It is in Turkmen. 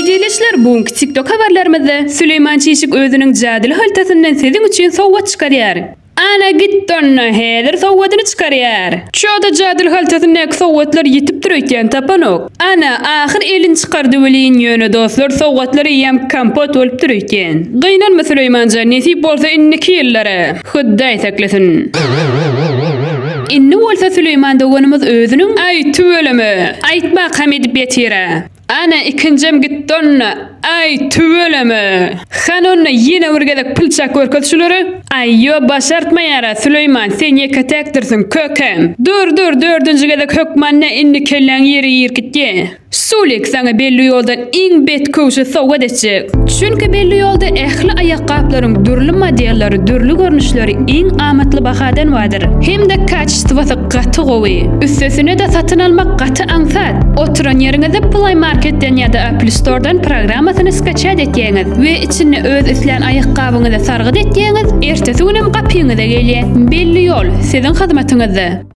Diýleşler bugünkü TikTok habarlarymyzda Süleyman Çeşik özüniň jadil haltasyndan siziň üçin sowgat çykarýar. Ana gitdonna häzir sowgatyny çykarýar. Şoda jadil haltasyndan sowgatlar ýetip durýan tapanok. Ana ahir elin çykardy welin ýöne dostlar sowgatlary ýem kompot bolup durýan. Gynanma Süleymanca nesip bolsa inniki ýyllara. Hudaý saklasyn. Inni bolsa Süleyman doganymyz özüniň aýty bölemi. Aýtmak hem edip ýetira. Ana ikincem gitdonna ay tüveleme. Hanonna yine urgadak pılçak görkötüşülürü. Ayyo başartmayara Süleyman sen yekataktırsın kökem. Dur dördüncü gadak hökmanna indi kellen yeri yirkitye. Sulik sana belli yoldan in bet kuşu sowgat etjek. Çünkü belli yolda ehli ayakkabıların dürlü modelleri, dürlü görünüşleri en amatlı bahadan vardır. Hem de kaçtıvası katı gowy. Üstesine de satın almak katı ansat. Oturan yerinize Play Market'ten ya da Apple Store'dan programmasını skaçat etýäňiz ve içine öz isleýän ayakkabıňyzy sargyt etýäňiz, ertesi günem gapyňyza gelýär. Belli yol sizin hyzmatyňyzda.